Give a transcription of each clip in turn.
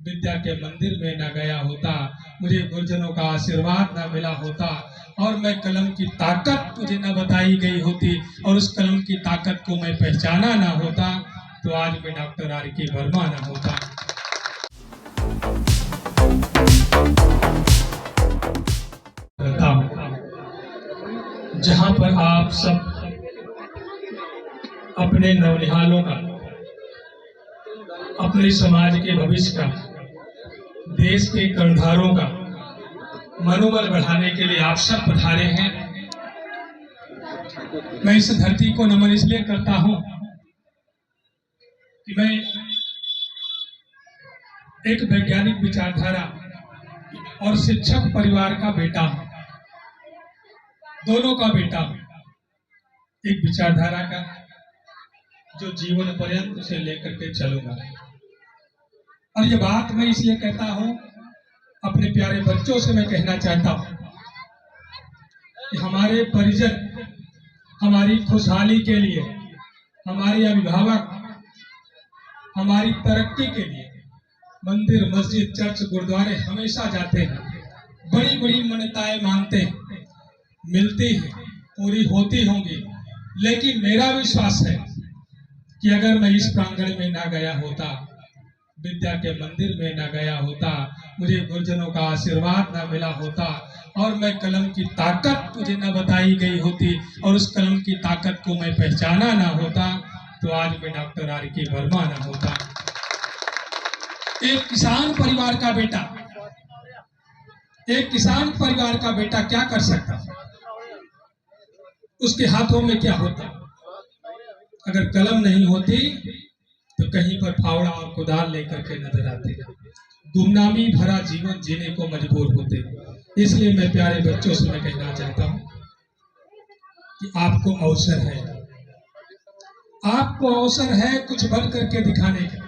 विद्या के मंदिर में न गया होता, मुझे गुरुजनों का आशीर्वाद न मिला होता, और मैं कलम की ताकत मुझे न बताई गई होती, और उस कलम की ताकत को मैं पहचाना ना होता, तो आज मैं डॉक्टर R.K. वर्मा ना होता। जहां पर आप सब अपने नौनिहालों का, अपने समाज के भविष्य का, देश के कर्णधारों का मनोबल बढ़ाने के लिए आप सब पधारे हैं। मैं इस धरती को नमन इसलिए करता हूं कि मैं एक वैज्ञानिक विचारधारा और शिक्षक परिवार का बेटा हूं, दोनों का बेटा हूं। एक विचारधारा का जो जीवन पर्यंत उसे लेकर के चलूंगा, और ये बात मैं इसलिए कहता हूं, अपने प्यारे बच्चों से मैं कहना चाहता हूं कि हमारे परिजन हमारी खुशहाली के लिए, हमारे अभिभावक हमारी तरक्की के लिए मंदिर, मस्जिद, चर्च, गुरुद्वारे हमेशा जाते हैं, बड़ी बड़ी मान्यताएं मानते हैं, मिलती हैं, पूरी होती होंगी। लेकिन मेरा विश्वास है कि अगर मैं इस प्रांगण में ना गया होता, विद्या के मंदिर में ना गया होता, मुझे गुरुजनों का आशीर्वाद ना मिला होता, और मैं कलम की ताकत मुझे न बताई गई होती, और उस कलम की ताकत को मैं पहचाना ना होता, तो आज मैं डॉक्टर R.K. वर्मा ना होता। एक किसान परिवार का बेटा, एक किसान परिवार का बेटा क्या कर सकता? उसके हाथों में क्या होता? अगर कलम नहीं होती तो कहीं पर फावड़ा और कुदाल लेकर के नजर आते, गुमनामी भरा जीवन जीने को मजबूर होते। इसलिए मैं प्यारे बच्चों से मैं कहना चाहता हूं कि आपको अवसर है, आपको अवसर है कुछ बन करके दिखाने का।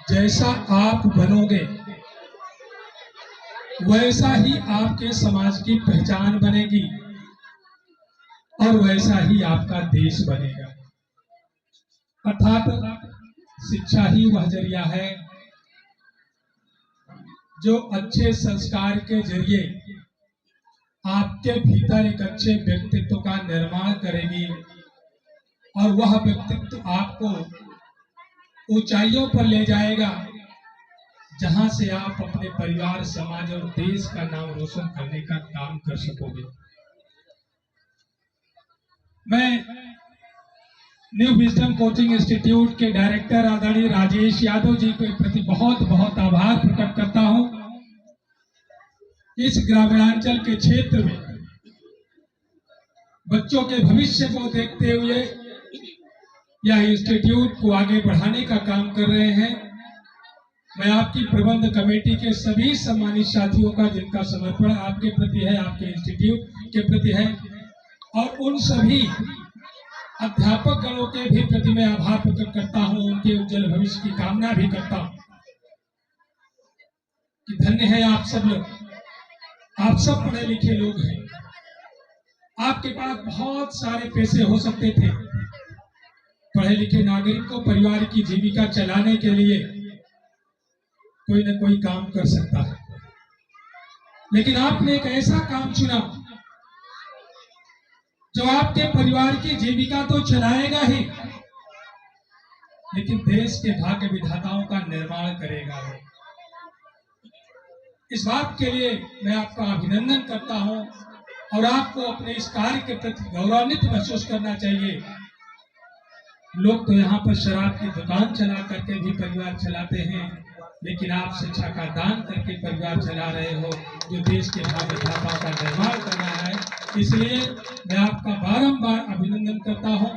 जैसा आप बनोगे वैसा ही आपके समाज की पहचान बनेगी, और वैसा ही आपका देश बनेगा। अर्थात शिक्षा ही वह जरिया है जो अच्छे संस्कार के जरिए आपके भीतर एक अच्छे व्यक्तित्व का निर्माण करेगी, और वह व्यक्तित्व आपको ऊंचाइयों पर ले जाएगा, जहां से आप अपने परिवार, समाज और देश का नाम रोशन करने का काम कर सकोगे। मैं न्यू विजडम कोचिंग इंस्टीट्यूट के डायरेक्टर आदरणीय राजेश यादव जी के प्रति बहुत बहुत आभार प्रकट करता हूं। इस ग्रामीणांचल के क्षेत्र में बच्चों के भविष्य को देखते हुए यह इंस्टीट्यूट को आगे बढ़ाने का काम कर रहे हैं। मैं आपकी प्रबंध कमेटी के सभी सम्मानित साथियों का, जिनका समर्पण आपके प्रति है, आपके इंस्टीट्यूट के प्रति है, और उन सभी अध्यापक गणों के भी प्रति मैं आभार प्रकट करता हूं, उनके उज्जवल भविष्य की कामना भी करता हूं कि धन्य है आप सब लोग। आप सब पढ़े लिखे लोग हैं, आपके पास बहुत सारे पैसे हो सकते थे। पढ़े लिखे नागरिक को परिवार की जीविका चलाने के लिए कोई न कोई काम कर सकता है, लेकिन आपने एक ऐसा काम चुना जो आपके परिवार की जीविका तो चलाएगा ही, लेकिन देश के भाग्य विधाताओं का निर्माण करेगा। इस बात के लिए मैं आपका अभिनंदन करता हूं, और आपको अपने इस कार्य के प्रति गौरवान्वित महसूस करना चाहिए। लोग तो यहाँ पर शराब की दुकान चला करके भी परिवार चलाते हैं, लेकिन आप शिक्षा का दान करके परिवार चला रहे हो, जो देश के भाग्य विधाताओं का निर्माण करना है। इसलिए मैं आपका बारंबार अभिनंदन करता हूं।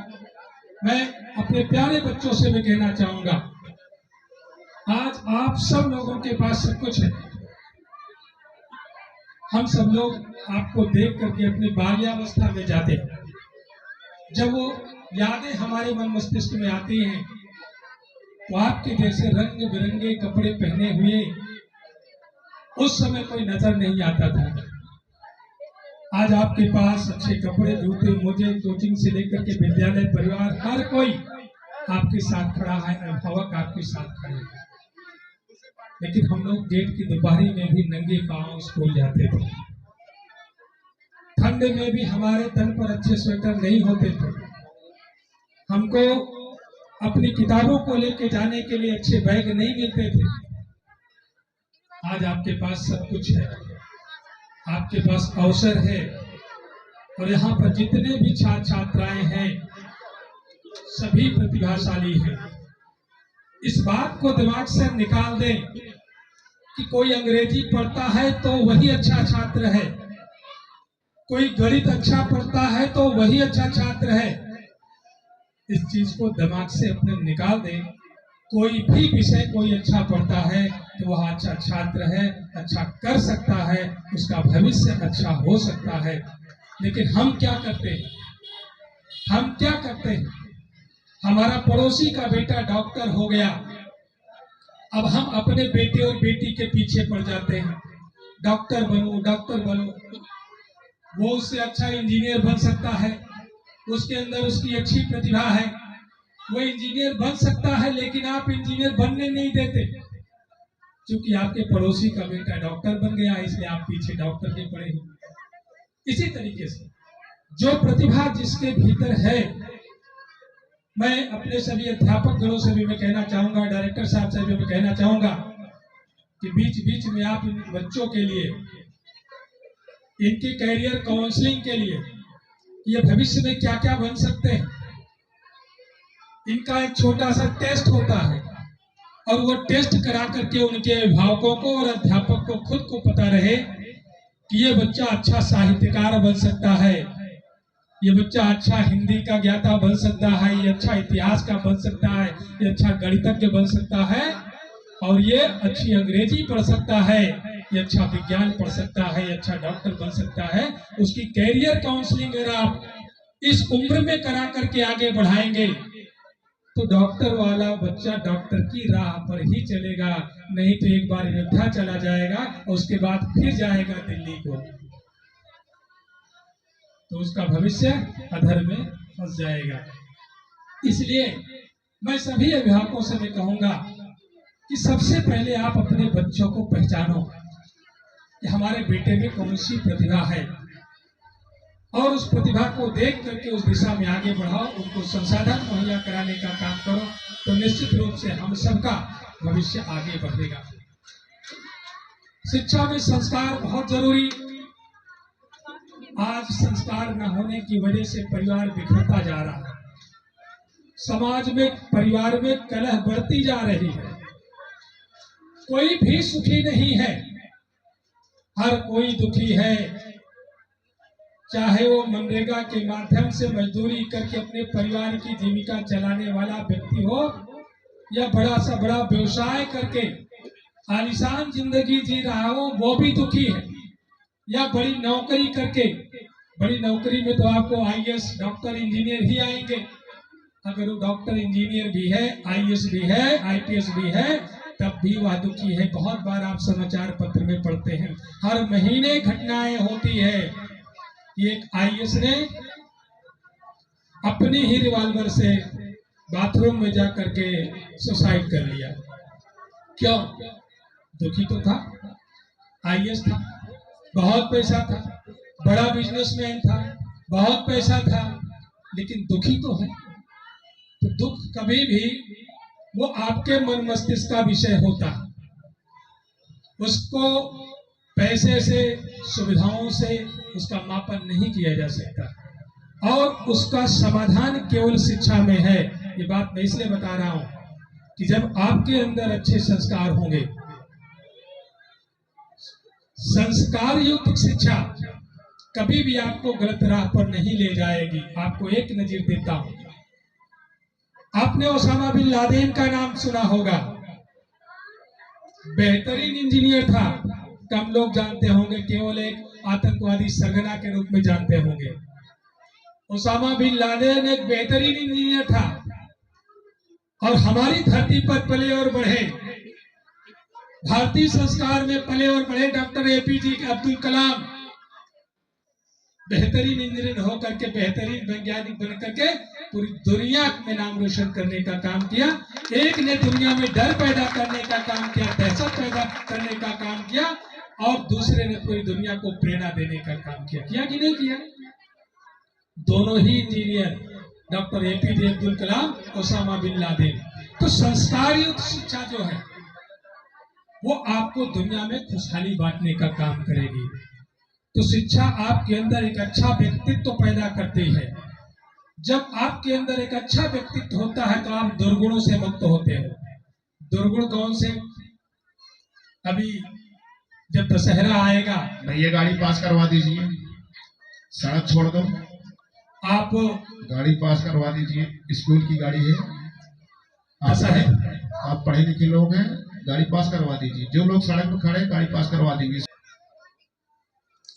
मैं अपने प्यारे बच्चों से भी कहना चाहूंगा, आज आप सब लोगों के पास सब कुछ है। हम सब लोग आपको देख करके अपनी बाल्यावस्था में जाते हैं। जब वो यादें हमारे मन मस्तिष्क में आती हैं, तो आपके जैसे रंग बिरंगे कपड़े पहने हुए उस समय कोई नजर नहीं आता था। आज आपके पास अच्छे कपड़े, जूते, मोजे, कोचिंग से लेकर के विद्यालय, परिवार, हर कोई आपके साथ खड़ा है, अभिभावक आपके साथ खड़े हैं। लेकिन हम लोग जेठ की दोपहरी में भी नंगे पांव स्कूल जाते थे। ठंड में भी हमारे तन पर अच्छे स्वेटर नहीं होते थे। हमको अपनी किताबों को लेके जाने के लिए अच्छे बैग नहीं मिलते थे। आज आपके पास सब कुछ है, आपके पास अवसर है, और यहाँ पर जितने भी छात्र छात्राएं हैं सभी प्रतिभाशाली हैं। इस बात को दिमाग से निकाल दें कि कोई अंग्रेजी पढ़ता है तो वही अच्छा छात्र है, कोई गणित अच्छा पढ़ता है तो वही अच्छा छात्र है। इस चीज को दिमाग से अपने निकाल दें। कोई भी विषय कोई अच्छा पढ़ता है तो वह अच्छा छात्र है, अच्छा कर सकता है, उसका भविष्य अच्छा हो सकता है। लेकिन हम क्या करते हैं, हमारा पड़ोसी का बेटा डॉक्टर हो गया, अब हम अपने बेटे और बेटी के पीछे पड़ जाते हैं, डॉक्टर बनो डॉक्टर बनो। वो उससे अच्छा इंजीनियर बन सकता है, उसके अंदर उसकी अच्छी प्रतिभा है, वो इंजीनियर बन सकता है, लेकिन आप इंजीनियर बनने नहीं देते क्योंकि आपके पड़ोसी का बेटा डॉक्टर बन गया, इसलिए आप पीछे डॉक्टर के पड़े हो। इसी तरीके से जो प्रतिभा जिसके भीतर है, मैं अपने सभी अध्यापक गणों से भी मैं कहना चाहूंगा, डायरेक्टर साहब से भी मैं कहना चाहूंगा कि बीच बीच में आप इन बच्चों के लिए, इनके कैरियर काउंसलिंग के लिए, ये भविष्य में क्या क्या बन सकते हैं, इनका एक छोटा सा टेस्ट होता है, और वो टेस्ट करा करके उनके अभिभावकों को और अध्यापक को खुद को पता रहे कि ये बच्चा अच्छा साहित्यकार बन सकता है, ये बच्चा अच्छा हिंदी का ज्ञाता बन सकता है, ये अच्छा इतिहास का बन सकता है, ये अच्छा गणितज्ञ बन सकता है, और ये अच्छी अंग्रेजी पढ़ सकता है, ये अच्छा विज्ञान पढ़ सकता है, ये अच्छा डॉक्टर बन सकता है। उसकी कैरियर काउंसलिंग अगर आप इस उम्र में करा करके आगे बढ़ाएंगे तो डॉक्टर वाला बच्चा डॉक्टर की राह पर ही चलेगा, नहीं तो एक बार अयोध्या चला जाएगा और उसके बाद फिर जाएगा दिल्ली को, तो उसका भविष्य अधर में फंस जाएगा। इसलिए मैं सभी अभिभावकों से मैं कहूंगा कि सबसे पहले आप अपने बच्चों को पहचानो कि हमारे बेटे में कौन सी प्रतिभा है, और उस प्रतिभा को देख करके उस दिशा में आगे बढ़ाओ, उनको संसाधन मुहैया कराने का काम करो, तो निश्चित रूप से हम सबका भविष्य आगे बढ़ेगा। शिक्षा में संस्कार बहुत जरूरी। आज संस्कार न होने की वजह से परिवार बिखरता जा रहा है, समाज में परिवार में कलह बढ़ती जा रही है, कोई भी सुखी नहीं है, हर कोई दुखी है। चाहे वो मनरेगा के माध्यम से मजदूरी करके अपने परिवार की जीविका चलाने वाला व्यक्ति हो, या बड़ा सा बड़ा व्यवसाय करके आलीशान जिंदगी जी रहा हो, वो भी दुखी है, या बड़ी नौकरी करके, बड़ी नौकरी में तो आपको आईएएस डॉक्टर इंजीनियर ही आएंगे, अगर वो डॉक्टर इंजीनियर भी है, आईएएस भी है, आईपीएस भी है, तब भी वह दुखी है। बहुत बार आप समाचार पत्र में पढ़ते हैं, हर महीने घटनाएं होती है। एक आईएएस ने अपनी ही रिवॉल्वर से बाथरूम में जाकर के सुसाइड कर लिया। क्यों? दुखी तो था, आईएएस था, बहुत पैसा था, बड़ा बिजनेसमैन था, बहुत पैसा था, लेकिन दुखी तो है। तो दुख कभी भी वो आपके मन मस्तिष्क का विषय होता है, उसको पैसे से, सुविधाओं से उसका मापन नहीं किया जा सकता, और उसका समाधान केवल शिक्षा में है। ये बात मैं इसलिए बता रहा हूं कि जब आपके अंदर अच्छे संस्कार होंगे, संस्कार युक्त शिक्षा कभी भी आपको गलत राह पर नहीं ले जाएगी। आपको एक नजीर देता हूं, आपने ओसामा बिन लादेन का नाम सुना होगा, बेहतरीन इंजीनियर था, कम लोग जानते होंगे, केवल एक आतंकवादी सरगना के रूप में जानते होंगे। ओसामा बिन लादेन एक बेहतरीन इंजीनियर था, और हमारी धरती पर पले और बढ़े, भारतीय संस्कार में पले और बढ़े डॉक्टर एपीजे अब्दुल कलाम बेहतरीन इंजीनियर होकर के, बेहतरीन वैज्ञानिक बन करके पूरी दुनिया में नाम रोशन करने का काम किया। एक ने दुनिया में डर पैदा करने का काम किया, दहशत पैदा प्रोत्साहित करने का काम किया और दूसरे ने पूरी दुनिया को प्रेरणा देने का काम किया। किया कि नहीं किया? दोनों ही engineer, doctor APJ Abdul Kalam, Osama bin Laden. तो संस्कार युक्त शिक्षा जो है वो आपको दुनिया में खुशहाली बांटने का काम करेगी। तो शिक्षा आपके अंदर एक अच्छा व्यक्तित्व पैदा करती है। जब आपके अंदर एक अच्छा व्यक्तित्व होता है तो आप दुर्गुणों से मुक्त होते हो। दुर्गुण कौन से? अभी जब दशहरा आएगा, भैया गाड़ी पास करवा दीजिए, सड़क छोड़ दो, आप गाड़ी पास करवा दीजिए, स्कूल की गाड़ी है, ऐसा है, आप पढ़े लिखे लोग हैं, गाड़ी पास करवा दीजिए। जो लोग सड़क पर खड़े गाड़ी पास करवा देंगे।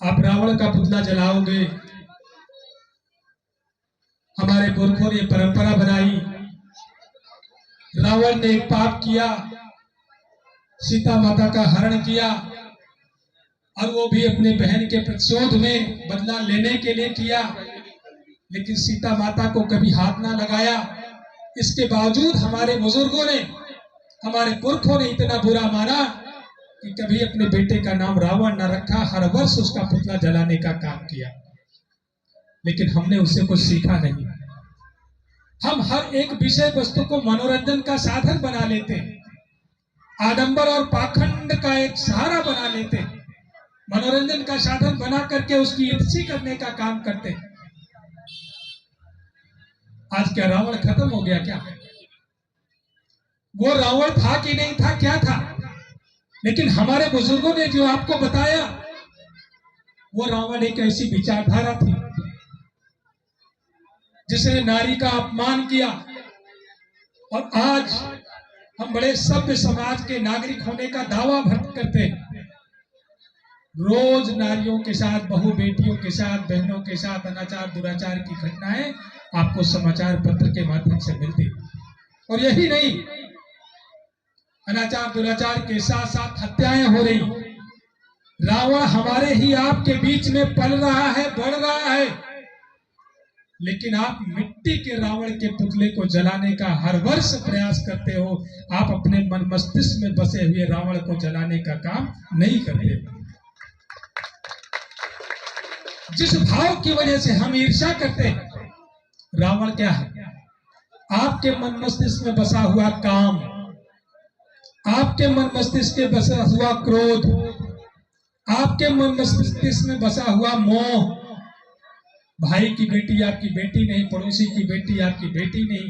आप रावण का पुतला जलाओगे। हमारे पुरखों ने परंपरा बनाई, रावण ने एक पाप किया, सीता माता का हरण किया और वो भी अपने बहन के प्रतिशोध में बदला लेने के लिए किया, लेकिन सीता माता को कभी हाथ ना लगाया। इसके बावजूद हमारे बुजुर्गों ने, हमारे पुरखों ने इतना बुरा माना कि कभी अपने बेटे का नाम रावण न रखा, हर वर्ष उसका पुतला जलाने का काम किया। लेकिन हमने उससे कुछ सीखा नहीं। हम हर एक विषय वस्तु को मनोरंजन का साधन बना लेते हैं, आडंबर और पाखंड का एक सहारा बना लेते हैं, मनोरंजन का साधन बना करके उसकी ईर्ष्या करने का काम करते हैं। आज क्या रावण खत्म हो गया क्या? वो रावण था कि नहीं था, क्या था? लेकिन हमारे बुजुर्गों ने जो आपको बताया, वो रावण एक ऐसी विचारधारा थी जिसने नारी का अपमान किया। और आज हम बड़े सभ्य समाज के नागरिक होने का दावा करते हैं। रोज नारियों के साथ, बहु बेटियों के साथ, बहनों के साथ अनाचार दुराचार की घटनाएं आपको समाचार पत्र के माध्यम से मिलती। और यही नहीं, अनाचार दुराचार के साथ साथ हत्याएं हो रही। रावण हमारे ही आपके बीच में पल रहा है, बढ़ रहा है, लेकिन आप मिट्टी के रावण के पुतले को जलाने का हर वर्ष प्रयास करते हो। आप अपने मन मस्तिष्क में बसे हुए रावण को जलाने का काम नहीं करते। जिस भाव की वजह से हम ईर्ष्या करते हैं, रावण क्या है? आपके मन मस्तिष्क में बसा हुआ काम, आपके मन मस्तिष्क में बसा हुआ क्रोध, आपके मन मस्तिष्क में बसा हुआ मोह। भाई की बेटी आपकी बेटी नहीं, पड़ोसी की बेटी आपकी बेटी नहीं।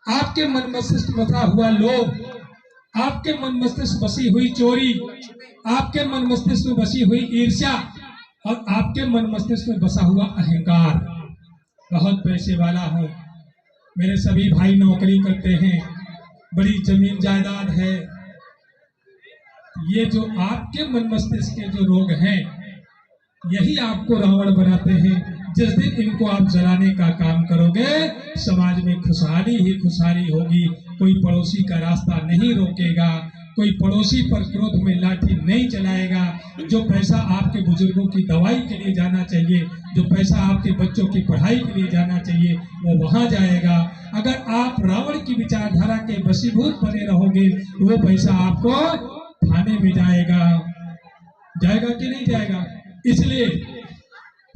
आपके मन मस्तिष्क में बसा हुआ लोभ, आपके मन मस्तिष्क में बसी हुई चोरी, आपके मन मस्तिष्क में बसी हुई ईर्ष्या और आपके मन मस्तिष्क में बसा हुआ अहंकार। बहुत पैसे वाला हूं, मेरे सभी भाई नौकरी करते हैं, बड़ी जमीन जायदाद है। ये जो आपके मन मस्तिष्क के जो रोग हैं, यही आपको रावण बनाते हैं। जिस दिन इनको आप जलाने का काम करोगे, समाज में खुशहाली ही खुशहाली होगी। कोई पड़ोसी का रास्ता नहीं रोकेगा, कोई पड़ोसी पर क्रोध में लाठी नहीं चलाएगा। जो पैसा आपके बुजुर्गों की दवाई के लिए जाना चाहिए, जो पैसा आपके बच्चों की पढ़ाई के लिए जाना चाहिए, वो वहां जाएगा। अगर आप रावण की विचारधारा के वशीभूत बने रहोगे, वो पैसा आपको थाने में जाएगा। जाएगा कि नहीं जाएगा? इसलिए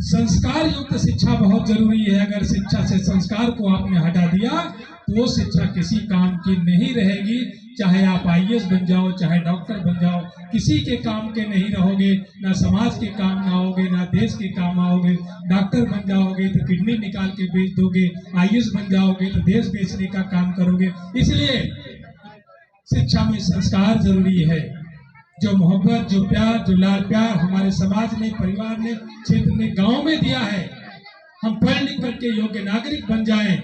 संस्कार युक्त शिक्षा बहुत जरूरी है। अगर शिक्षा से संस्कार को आपने हटा दिया तो वो शिक्षा किसी काम की नहीं रहेगी। चाहे आप आईएएस बन जाओ, चाहे डॉक्टर बन जाओ, किसी के काम के नहीं रहोगे। ना समाज के काम ना आओगे, ना देश के काम आओगे। डॉक्टर बन जाओगे तो किडनी निकाल के बेच दोगे, आईएएस बन जाओगे तो देश बेचने का काम करोगे। इसलिए शिक्षा में संस्कार जरूरी है। जो मोहब्बत, जो प्यार, जो लाल प्यार हमारे समाज ने, परिवार ने, क्षेत्र ने, गांव में दिया है, हम पढ़ लिख करके योग्य नागरिक बन जाएं।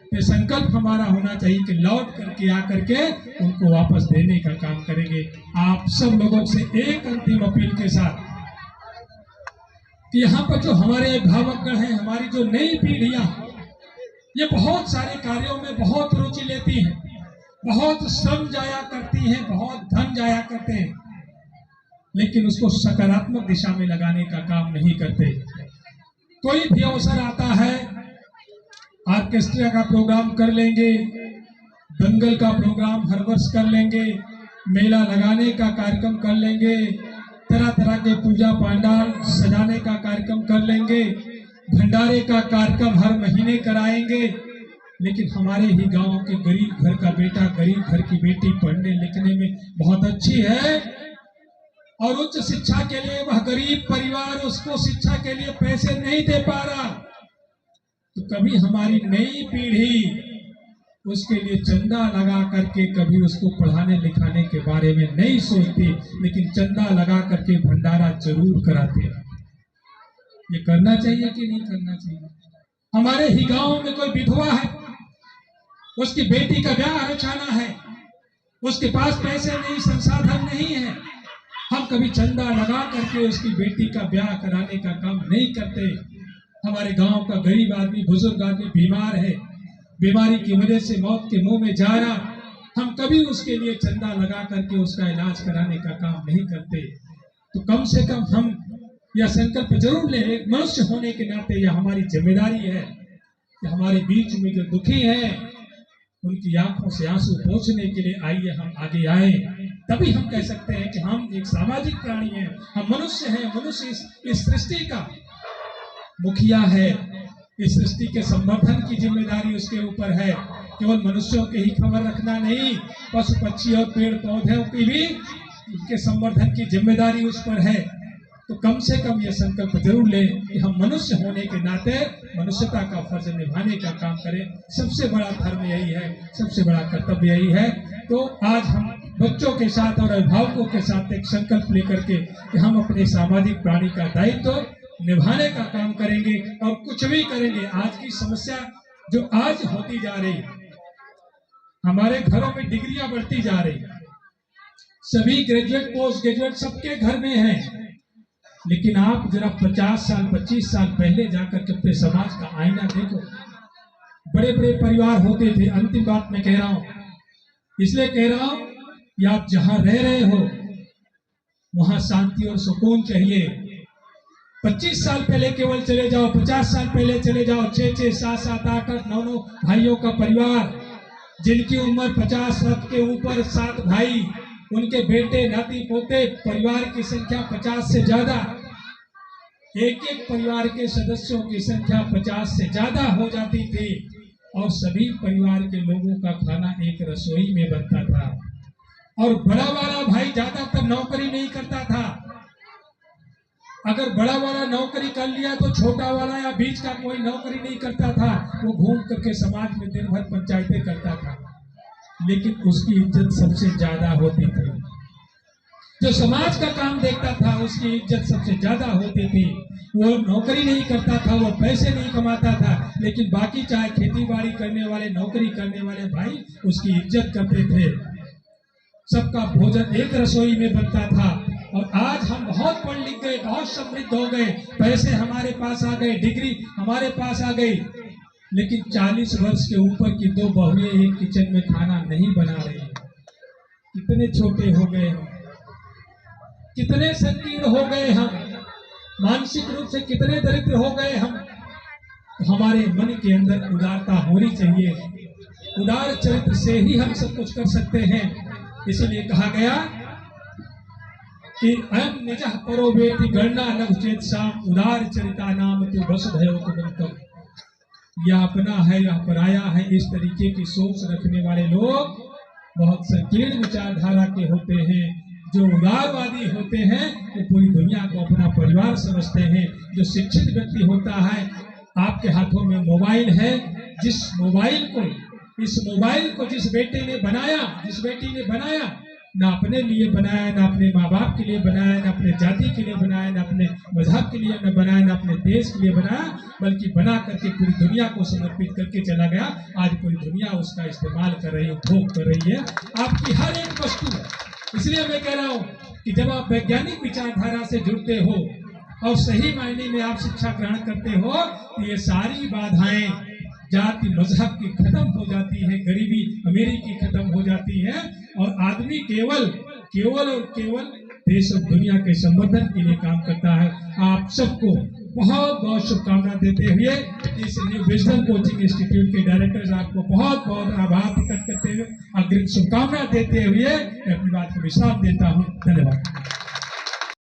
तो संकल्प हमारा होना चाहिए कि लौट करके आकर के उनको वापस देने का काम करेंगे। आप सब लोगों से एक अंतिम अपील के साथ कि यहाँ पर जो हमारे अभिभावकगण हैं, हमारी जो नई पीढ़ियां, ये बहुत सारे कार्यों में बहुत रुचि लेती हैं, बहुत श्रम जाया करती हैं, बहुत धन जाया करते हैं, लेकिन उसको सकारात्मक दिशा में लगाने का काम नहीं करते। कोई भी अवसर आता है, ऑर्केस्ट्रा का प्रोग्राम कर लेंगे, दंगल का प्रोग्राम हर वर्ष कर लेंगे, मेला लगाने का कार्यक्रम कर लेंगे, तरह तरह के पूजा पंडाल सजाने का कार्यक्रम कर लेंगे, भंडारे का कार्यक्रम हर महीने कराएंगे, लेकिन हमारे ही गांव के गरीब घर का बेटा, गरीब घर की बेटी पढ़ने लिखने में बहुत अच्छी है और उच्च शिक्षा के लिए वह गरीब परिवार उसको शिक्षा के लिए पैसे नहीं दे पा रहा, तो कभी हमारी नई पीढ़ी उसके लिए चंदा लगा करके कभी उसको पढ़ाने लिखाने के बारे में नहीं सोचती, लेकिन चंदा लगा करके भंडारा जरूर कराते हैं। ये करना चाहिए कि नहीं करना चाहिए? हमारे ही गांव में कोई विधवा है, उसकी बेटी का ब्याह रचाना है, उसके पास पैसे नहीं, संसाधन नहीं है, हम कभी चंदा लगा करके उसकी बेटी का ब्याह कराने का काम नहीं करते। हमारे गांव का गरीब आदमी, बुजुर्ग आदमी बीमार है, बीमारी की वजह से मौत के मुंह में जा रहा, हम कभी उसके लिए चंदा लगा करके उसका इलाज कराने का काम नहीं करते। तो कम से कम हम यह संकल्प जरूर लें, एक मनुष्य होने के नाते यह हमारी जिम्मेदारी है कि हमारे बीच में जो दुखी हैं उनकी आंखों से आंसू पोंछने के लिए आइए हम आगे आए, तभी हम कह सकते हैं कि हम एक सामाजिक प्राणी हैं, हम मनुष्य हैं। मनुष्य इस सृष्टि का मुखिया है, इस सृष्टि के संवर्धन की जिम्मेदारी उसके ऊपर है। केवल मनुष्यों के ही खबर रखना नहीं, पशु पक्षी और पेड़ पौधों की भी उनके संवर्धन की जिम्मेदारी उस पर है। तो कम से कम ये संकल्प जरूर लें कि हम मनुष्य होने के नाते मनुष्यता का फर्ज निभाने का काम करें। सबसे बड़ा धर्म यही है, सबसे बड़ा कर्तव्य यही है। तो आज हम बच्चों के साथ और अभिभावकों के साथ एक संकल्प लेकर के कि हम अपने सामाजिक प्राणी का दायित्व निभाने का काम करेंगे और कुछ भी करेंगे। आज की समस्या जो आज होती जा रही, हमारे घरों में डिग्रियां बढ़ती जा रही, सभी ग्रेजुएट पोस्ट ग्रेजुएट सबके घर में है, लेकिन आप जरा 50 साल 25 साल पहले जाकर के अपने समाज का आईना देखो। बड़े बड़े परिवार होते थे। अंतिम बात मैं कह रहा हूं, इसलिए कह रहा हूं कि आप जहां रह रहे हो वहां शांति और सुकून चाहिए। 25 साल पहले केवल चले जाओ, 50 साल पहले चले जाओ, 6-6, 7-7, 8-8, 9-9 भाइयों का परिवार, जिनकी उम्र 50 वर्ष के ऊपर, 7 भाई, उनके बेटे नाती पोते, परिवार की संख्या 50 से ज्यादा, एक एक परिवार के सदस्यों की संख्या 50 से ज्यादा हो जाती थी और सभी परिवार के लोगों का खाना एक रसोई में बनता था। और बड़ा वाला भाई ज्यादातर नौकरी नहीं करता था, अगर बड़ा वाला नौकरी कर लिया तो छोटा वाला या बीच का कोई नौकरी नहीं करता था, वो घूम करके समाज में दिन भर पंचायतें करता था, लेकिन उसकी इज्जत सबसे ज्यादा होती थी। जो समाज का काम देखता था उसकी इज्जत सबसे ज्यादा होती थी। वो नौकरी नहीं करता था, वो पैसे नहीं कमाता था, लेकिन बाकी चाहे खेती बाड़ी करने वाले, नौकरी करने वाले भाई उसकी इज्जत करते थे। सबका भोजन एक रसोई में बनता था। और आज हम बहुत पढ़ लिख गए, बहुत समृद्ध हो गए, पैसे हमारे पास आ गए, डिग्री हमारे पास आ गई, लेकिन 40 वर्ष के ऊपर की 2 बहुएं एक किचन में खाना नहीं बना रही। कितने छोटे हो गए हम, कितने संकीर्ण हो गए हम, मानसिक रूप से कितने दरिद्र हो गए हम। तो हमारे मन के अंदर उदारता होनी चाहिए, उदार चरित्र से ही हम सब कुछ कर सकते हैं। इसलिए कहा गया कि अयम निजः परो वेति गणना न चेत साम उदार चरिता नाम तो वसुधैव कुटुंबकम्। यह अपना है या पराया है, इस तरीके की सोच रखने वाले लोग बहुत संकीर्ण विचारधारा के होते हैं। जो उदारवादी होते हैं वो पूरी दुनिया को अपना परिवार समझते हैं। जो शिक्षित व्यक्ति होता है, आपके हाथों में मोबाइल है, जिस मोबाइल को, इस मोबाइल को जिस बेटे ने बनाया, जिस बेटी ने बनाया, ना अपने लिए बनाया, ना अपने माँ बाप के लिए बनाया, ना अपने जाति के लिए बनाया, ना अपने मजहब के लिए न बनाया, ना अपने देश के लिए बनाया, बल्कि बना करके पूरी दुनिया को समर्पित करके चला गया। आज पूरी दुनिया उसका इस्तेमाल कर रही है, उपभोग कर रही है, आपकी हर एक वस्तु। इसलिए मैं कह रहा हूँ कि जब आप वैज्ञानिक विचारधारा से जुड़ते हो और सही मायने में आप शिक्षा ग्रहण करते हो, तो ये सारी बाधाएं जाति मजहब की खत्म हो जाती है, गरीबी अमीरी की खत्म हो जाती है और आदमी केवल केवल और केवल देश और दुनिया के संवर्धन के लिए काम करता है। आप सबको बहुत बहुत शुभकामनाएं देते हुए इस न्यू विजडम कोचिंग इंस्टीट्यूट के डायरेक्टर साहब को बहुत बहुत आभार प्रकट करते हुए अग्रिम शुभकामनाएं देते हुए मैं अपनी बात को विश्राम देता हूँ। धन्यवाद।